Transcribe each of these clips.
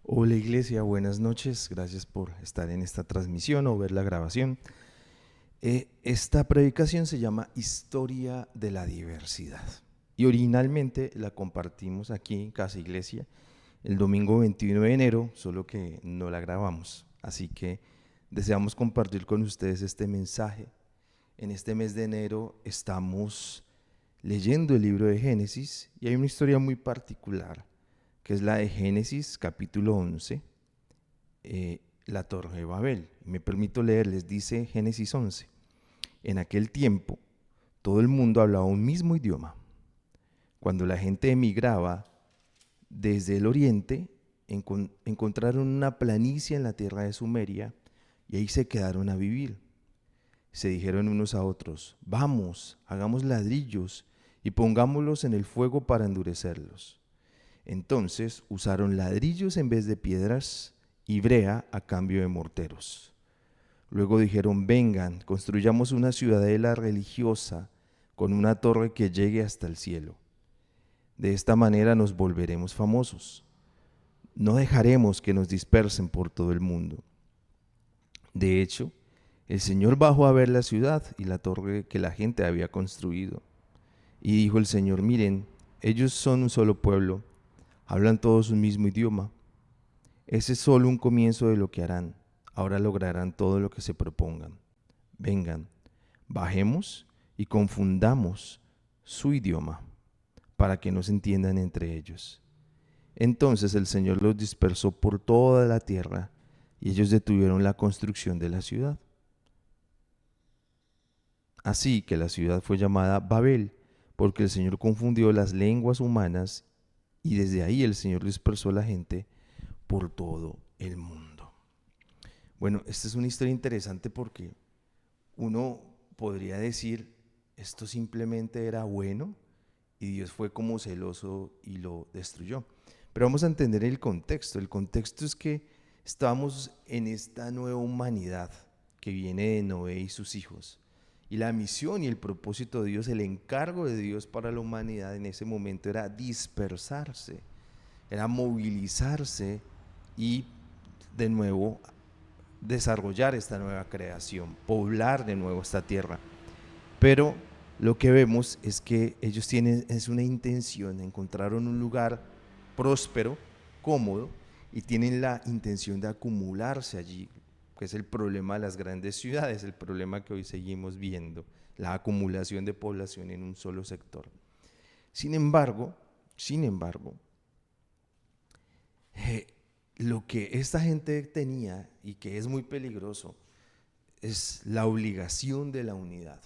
Hola Iglesia, buenas noches. Gracias por estar en esta transmisión o ver la grabación. Esta predicación se llama Historia de la Diversidad y originalmente la compartimos aquí en Casa Iglesia el domingo 21 de enero, solo que no la grabamos. Así que deseamos compartir con ustedes este mensaje. En este mes de enero estamos leyendo el libro de Génesis y hay una historia muy particular, que es la de Génesis capítulo 11, la Torre de Babel. Me permito leerles, dice Génesis 11. En aquel tiempo, todo el mundo hablaba un mismo idioma. Cuando la gente emigraba desde el oriente, encontraron una planicie en la tierra de Sumeria y ahí se quedaron a vivir. Se dijeron unos a otros: vamos, hagamos ladrillos y pongámoslos en el fuego para endurecerlos. Entonces usaron ladrillos en vez de piedras y brea a cambio de morteros. Luego dijeron: vengan, construyamos una ciudadela religiosa con una torre que llegue hasta el cielo. De esta manera nos volveremos famosos. No dejaremos que nos dispersen por todo el mundo. De hecho, el Señor bajó a ver la ciudad y la torre que la gente había construido. Y dijo el Señor: miren, ellos son un solo pueblo, hablan todos un mismo idioma. Ese es solo un comienzo de lo que harán. Ahora lograrán todo lo que se propongan. Vengan, bajemos y confundamos su idioma para que no se entiendan entre ellos. Entonces el Señor los dispersó por toda la tierra y ellos detuvieron la construcción de la ciudad. Así que la ciudad fue llamada Babel, porque el Señor confundió las lenguas humanas y desde ahí el Señor dispersó a la gente por todo el mundo. Bueno, esta es una historia interesante porque uno podría decir, esto simplemente era bueno y Dios fue como celoso y lo destruyó. Pero vamos a entender el contexto. El contexto es que estábamos en esta nueva humanidad que viene de Noé y sus hijos. Y la misión y el propósito de Dios, el encargo de Dios para la humanidad en ese momento era dispersarse, era movilizarse y de nuevo desarrollar esta nueva creación, poblar de nuevo esta tierra. Pero lo que vemos es que ellos tienen es una intención, encontraron un lugar próspero, cómodo, y tienen la intención de acumularse allí, que es el problema de las grandes ciudades, el problema que hoy seguimos viendo, la acumulación de población en un solo sector. Sin embargo, sin embargo, eh, lo que esta gente tenía y que es muy peligroso es la obligación de la unidad.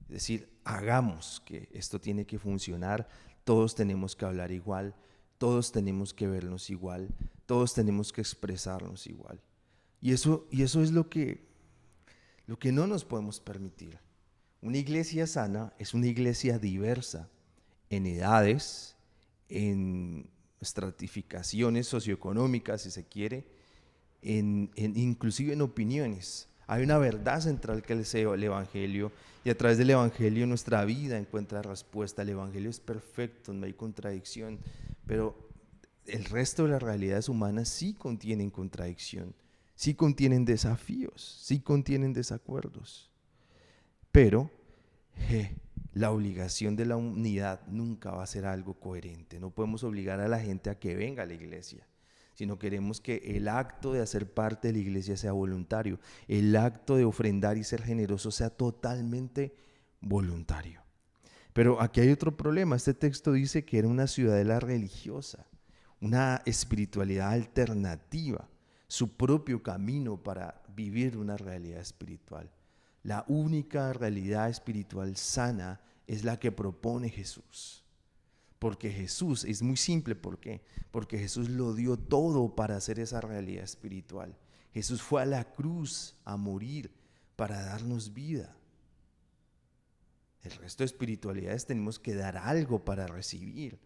Es decir, hagamos que esto tiene que funcionar, todos tenemos que hablar igual, todos tenemos que vernos igual, todos tenemos que expresarnos igual. Y eso es lo que no nos podemos permitir. Una iglesia sana es una iglesia diversa en edades, en estratificaciones socioeconómicas, si se quiere, inclusive en opiniones. Hay una verdad central que es el Evangelio, y a través del Evangelio nuestra vida encuentra respuesta. El Evangelio es perfecto, no hay contradicción, pero el resto de las realidades humanas sí contienen contradicción, sí contienen desafíos, sí contienen desacuerdos. Pero la obligación de la unidad nunca va a ser algo coherente. No podemos obligar a la gente a que venga a la iglesia, sino queremos que el acto de hacer parte de la iglesia sea voluntario, el acto de ofrendar y ser generoso sea totalmente voluntario. Pero aquí hay otro problema. Este texto dice que era una ciudadela religiosa, una espiritualidad alternativa, su propio camino para vivir una realidad espiritual. La única realidad espiritual sana es la que propone Jesús. Porque Jesús es muy simple. ¿Por qué? Porque Jesús lo dio todo para hacer esa realidad espiritual. Jesús fue a la cruz a morir para darnos vida. El resto de espiritualidades tenemos que dar algo para recibir.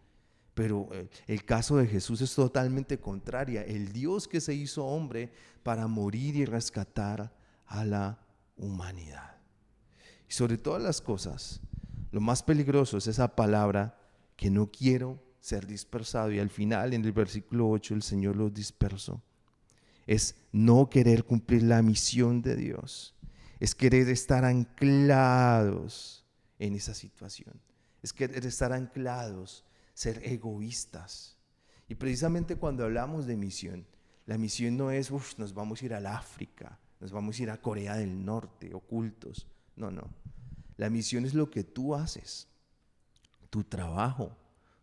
Pero el caso de Jesús es totalmente contraria. El Dios que se hizo hombre para morir y rescatar a la humanidad. Y sobre todas las cosas, lo más peligroso es esa palabra que no quiero ser dispersado, y al final en el versículo 8 el Señor los dispersó. Es no querer cumplir la misión de Dios, es querer estar anclados en esa situación, es querer estar anclados, ser egoístas. Y precisamente cuando hablamos de misión, la misión no es, nos vamos a ir al África, nos vamos a ir a Corea del Norte, ocultos. No. La misión es lo que tú haces, tu trabajo,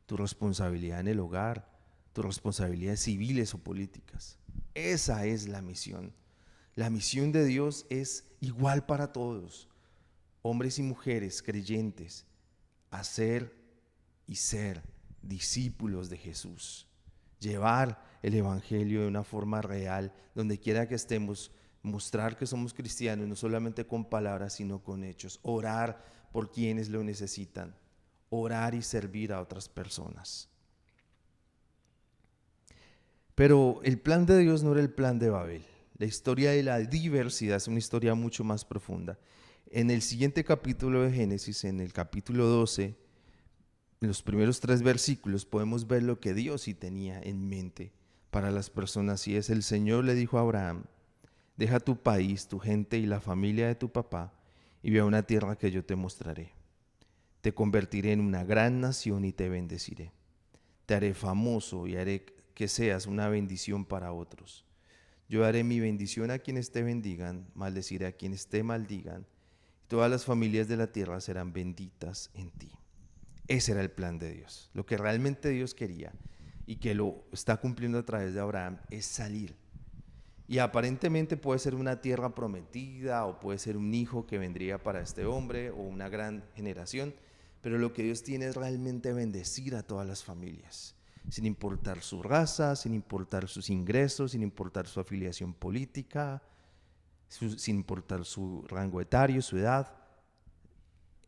tu responsabilidad en el hogar, tus responsabilidades civiles o políticas. Esa es la misión. La misión de Dios es igual para todos, hombres y mujeres creyentes, hacer y ser discípulos de Jesús. Llevar el evangelio de una forma real, donde quiera que estemos, mostrar que somos cristianos, no solamente con palabras, sino con hechos. Orar por quienes lo necesitan, orar y servir a otras personas. Pero el plan de Dios no era el plan de Babel. La historia de la diversidad es una historia mucho más profunda. En el siguiente capítulo de Génesis, en el capítulo 12, en los primeros 3 versículos podemos ver lo que Dios sí tenía en mente para las personas. Y es: el Señor le dijo a Abraham, deja tu país, tu gente y la familia de tu papá y ve a una tierra que yo te mostraré. Te convertiré en una gran nación y te bendeciré. Te haré famoso y haré que seas una bendición para otros. Yo daré mi bendición a quienes te bendigan, maldeciré a quienes te maldigan. Todas las familias de la tierra serán benditas en ti. Ese era el plan de Dios. Lo que realmente Dios quería y que lo está cumpliendo a través de Abraham es salir. Y aparentemente puede ser una tierra prometida o puede ser un hijo que vendría para este hombre o una gran generación, pero lo que Dios tiene es realmente bendecir a todas las familias, sin importar su raza, sin importar sus ingresos, sin importar su afiliación política, sin importar su rango etario, su edad.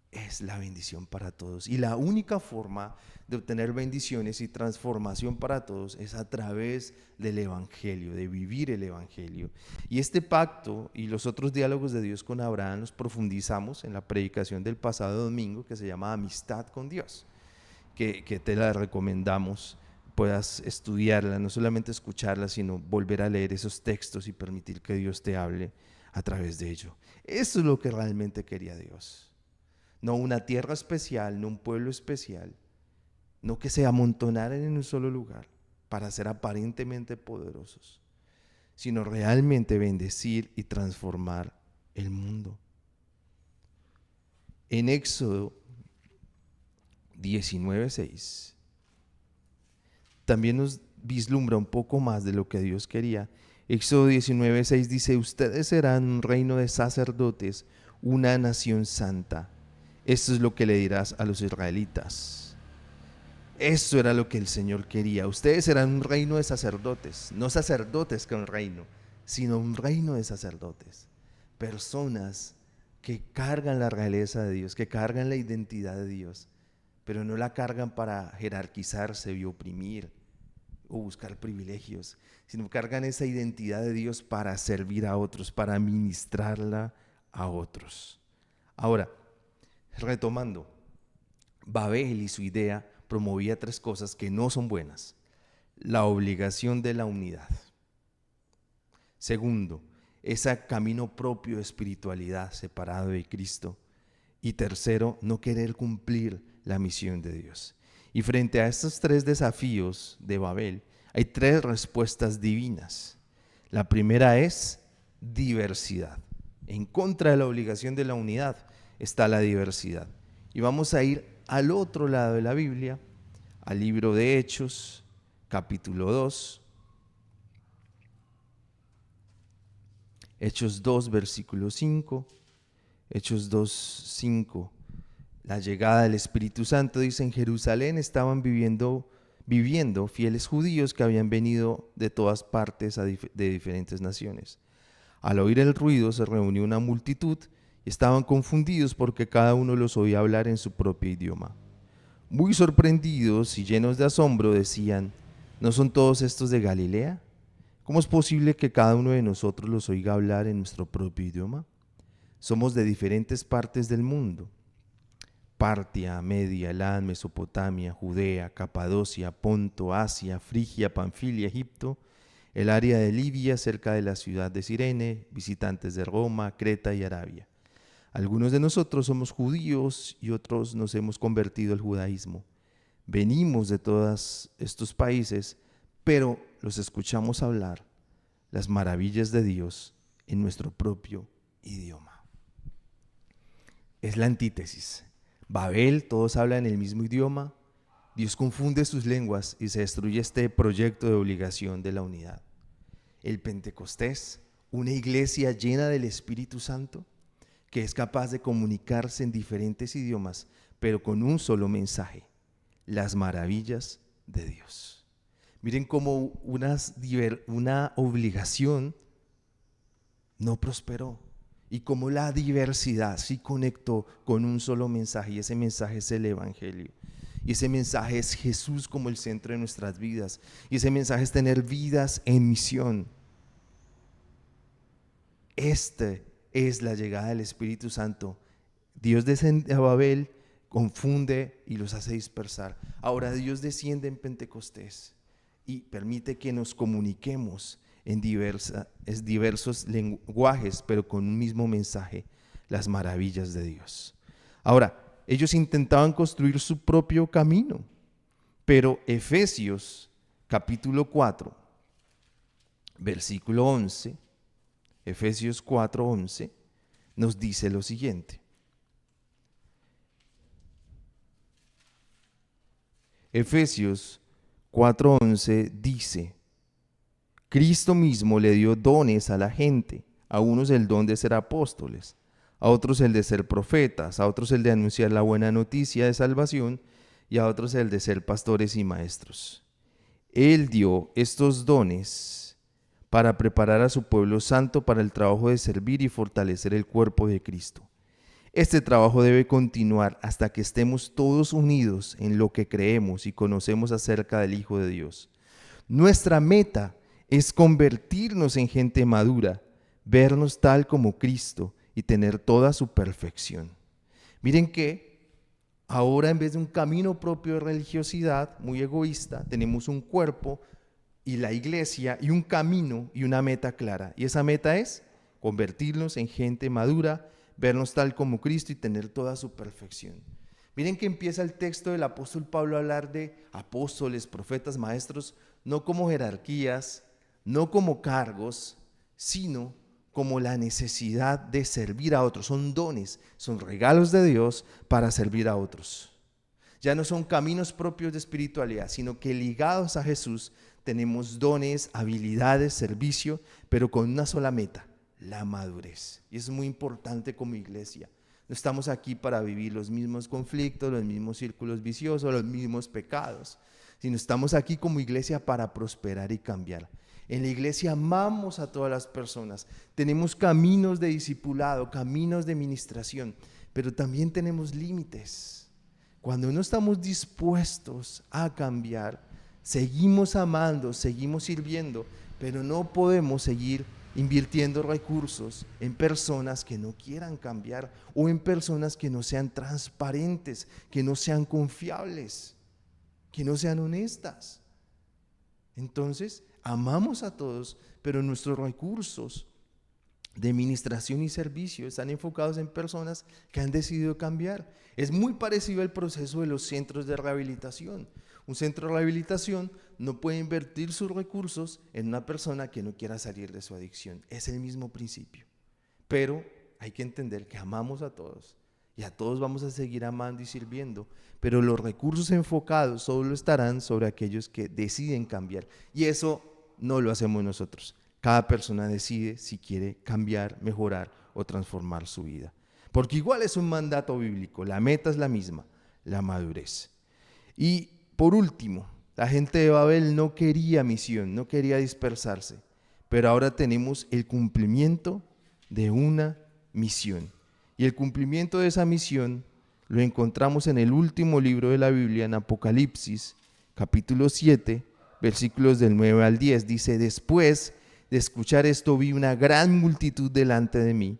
Es la bendición para todos. Y la única forma de obtener bendiciones y transformación para todos es a través del Evangelio, de vivir el Evangelio. Y este pacto y los otros diálogos de Dios con Abraham los profundizamos en la predicación del pasado domingo, que se llama Amistad con Dios, que te la recomendamos, puedas estudiarla, no solamente escucharla, sino volver a leer esos textos y permitir que Dios te hable a través de ello. Eso es lo que realmente quería Dios. No una tierra especial, no un pueblo especial, no que se amontonaran en un solo lugar para ser aparentemente poderosos, sino realmente bendecir y transformar el mundo. En Éxodo 19:6 también nos vislumbra un poco más de lo que Dios quería. Éxodo 19:6 dice: ustedes serán un reino de sacerdotes, una nación santa. Esto es lo que le dirás a los israelitas. Eso era lo que el Señor quería. Ustedes serán un reino de sacerdotes, no sacerdotes que un reino, sino un reino de sacerdotes. Personas que cargan la realeza de Dios, que cargan la identidad de Dios, pero no la cargan para jerarquizarse y oprimir o buscar privilegios, sino cargan esa identidad de Dios para servir a otros, para ministrarla a otros. Ahora, retomando, Babel y su idea promovía 3 cosas que no son buenas: la obligación de la unidad. Segundo, ese camino propio de espiritualidad separado de Cristo. Y tercero, no querer cumplir la misión de Dios. Y frente a estos 3 desafíos de Babel, hay 3 respuestas divinas. La primera es diversidad. En contra de la obligación de la unidad está la diversidad. Y vamos a ir al otro lado de la Biblia, al libro de Hechos, capítulo 2. Hechos 2, versículo 5. Hechos 2, 5. La llegada del Espíritu Santo, dice: en Jerusalén estaban viviendo fieles judíos que habían venido de todas partes de diferentes naciones. Al oír el ruido se reunió una multitud y estaban confundidos porque cada uno los oía hablar en su propio idioma. Muy sorprendidos y llenos de asombro decían: ¿no son todos estos de Galilea? ¿Cómo es posible que cada uno de nosotros los oiga hablar en nuestro propio idioma? Somos de diferentes partes del mundo. Partia, Media, Elán, Mesopotamia, Judea, Capadocia, Ponto, Asia, Frigia, Panfilia, Egipto, el área de Libia cerca de la ciudad de Cirene, visitantes de Roma, Creta y Arabia. Algunos de nosotros somos judíos y otros nos hemos convertido al judaísmo. Venimos de todos estos países, pero los escuchamos hablar las maravillas de Dios en nuestro propio idioma. Es la antítesis. Babel, todos hablan el mismo idioma. Dios confunde sus lenguas y se destruye este proyecto de obligación de la unidad. El Pentecostés, una iglesia llena del Espíritu Santo, que es capaz de comunicarse en diferentes idiomas, pero con un solo mensaje: las maravillas de Dios. Miren cómo una obligación no prosperó y cómo la diversidad sí conectó con un solo mensaje, y ese mensaje es el Evangelio. Y ese mensaje es Jesús como el centro de nuestras vidas. Y ese mensaje es tener vidas en misión. Es la llegada del Espíritu Santo. Dios desciende a Babel, confunde y los hace dispersar. Ahora Dios desciende en Pentecostés y permite que nos comuniquemos en diversos lenguajes, pero con un mismo mensaje: las maravillas de Dios. Ahora, ellos intentaban construir su propio camino, pero Efesios capítulo 4, versículo 11, Efesios 4, 11, nos dice lo siguiente. Efesios 4:11 dice: Cristo mismo le dio dones a la gente, a unos el don de ser apóstoles, a otros el de ser profetas, a otros el de anunciar la buena noticia de salvación y a otros el de ser pastores y maestros. Él dio estos dones para preparar a su pueblo santo para el trabajo de servir y fortalecer el cuerpo de Cristo. Este trabajo debe continuar hasta que estemos todos unidos en lo que creemos y conocemos acerca del Hijo de Dios. Nuestra meta es convertirnos en gente madura, vernos tal como Cristo y tener toda su perfección. Miren que ahora, en vez de un camino propio de religiosidad muy egoísta, tenemos un cuerpo y la iglesia y un camino y una meta clara. Y esa meta es convertirnos en gente madura, vernos tal como Cristo y tener toda su perfección. Miren que empieza el texto del apóstol Pablo a hablar de apóstoles, profetas, maestros, no como jerarquías, no como cargos, sino como la necesidad de servir a otros. Son dones, son regalos de Dios para servir a otros. Ya no son caminos propios de espiritualidad, sino que ligados a Jesús tenemos dones, habilidades, servicio, pero con una sola meta: la madurez. Y es muy importante como iglesia. No estamos aquí para vivir los mismos conflictos, los mismos círculos viciosos, los mismos pecados, sino estamos aquí como iglesia para prosperar y cambiar. En la iglesia amamos a todas las personas, tenemos caminos de discipulado, caminos de ministración, pero también tenemos límites. Cuando no estamos dispuestos a cambiar, seguimos amando, seguimos sirviendo, pero no podemos seguir invirtiendo recursos en personas que no quieran cambiar o en personas que no sean transparentes, que no sean confiables, que no sean honestas. Entonces, amamos a todos, pero nuestros recursos de administración y servicio están enfocados en personas que han decidido cambiar. Es muy parecido al proceso de los centros de rehabilitación. Un centro de rehabilitación no puede invertir sus recursos en una persona que no quiera salir de su adicción. Es el mismo principio. Pero hay que entender que amamos a todos y a todos vamos a seguir amando y sirviendo, pero los recursos enfocados solo estarán sobre aquellos que deciden cambiar. Y eso no lo hacemos nosotros. Cada persona decide si quiere cambiar, mejorar o transformar su vida. Porque igual es un mandato bíblico, la meta es la misma, la madurez. Y por último, la gente de Babel no quería misión, no quería dispersarse, pero ahora tenemos el cumplimiento de una misión. Y el cumplimiento de esa misión lo encontramos en el último libro de la Biblia, en Apocalipsis, capítulo 7, versículos del 9 al 10. Dice: después de escuchar esto vi una gran multitud delante de mí.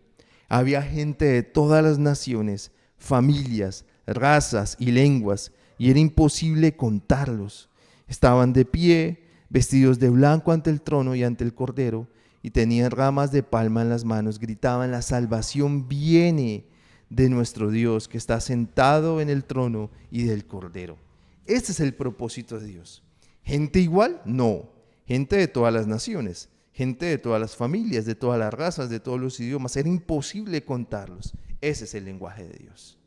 Había gente de todas las naciones, familias, razas y lenguas, y era imposible contarlos. Estaban de pie, vestidos de blanco ante el trono y ante el Cordero, y tenían ramas de palma en las manos. Gritaban: la salvación viene de nuestro Dios, que está sentado en el trono y del Cordero. Este es el propósito de Dios. ¿Gente igual? No. Gente de todas las naciones, gente de todas las familias, de todas las razas, de todos los idiomas. Era imposible contarlos. Ese es el lenguaje de Dios.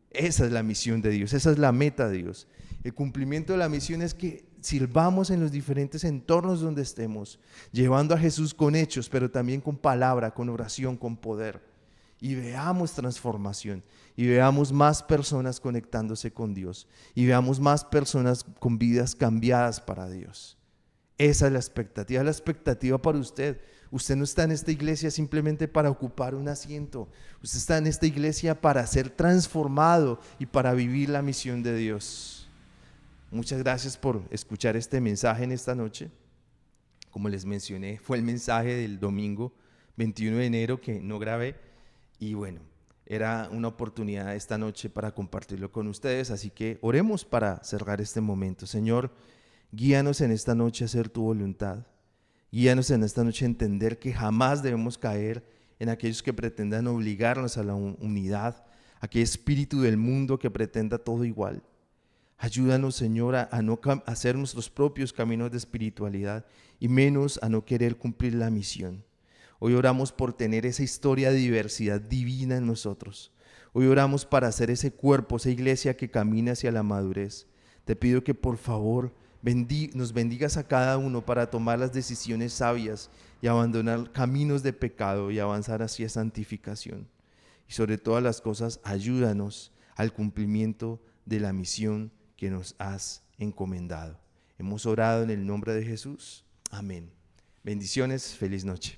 Esa es la misión de Dios, esa es la meta de Dios. El cumplimiento de la misión es que sirvamos en los diferentes entornos donde estemos, llevando a Jesús con hechos, pero también con palabra, con oración, con poder. Y veamos transformación, y veamos más personas conectándose con Dios, y veamos más personas con vidas cambiadas para Dios. Esa es la expectativa para usted. Usted no está en esta iglesia simplemente para ocupar un asiento. Usted está en esta iglesia para ser transformado y para vivir la misión de Dios. Muchas gracias por escuchar este mensaje en esta noche. Como les mencioné, fue el mensaje del domingo 21 de enero que no grabé. Y bueno, era una oportunidad esta noche para compartirlo con ustedes. Así que oremos para cerrar este momento. Señor, guíanos en esta noche a hacer tu voluntad. Guíanos en esta noche a entender que jamás debemos caer en aquellos que pretendan obligarnos a la unidad, aquel espíritu del mundo que pretenda todo igual. Ayúdanos, Señor, a no hacer nuestros propios caminos de espiritualidad y menos a no querer cumplir la misión. Hoy oramos por tener esa historia de diversidad divina en nosotros. Hoy oramos para hacer ese cuerpo, esa iglesia que camina hacia la madurez. Te pido que por favor nos bendigas a cada uno para tomar las decisiones sabias y abandonar caminos de pecado y avanzar hacia santificación. Y sobre todas las cosas, ayúdanos al cumplimiento de la misión que nos has encomendado. Hemos orado en el nombre de Jesús. Amén. Bendiciones, feliz noche.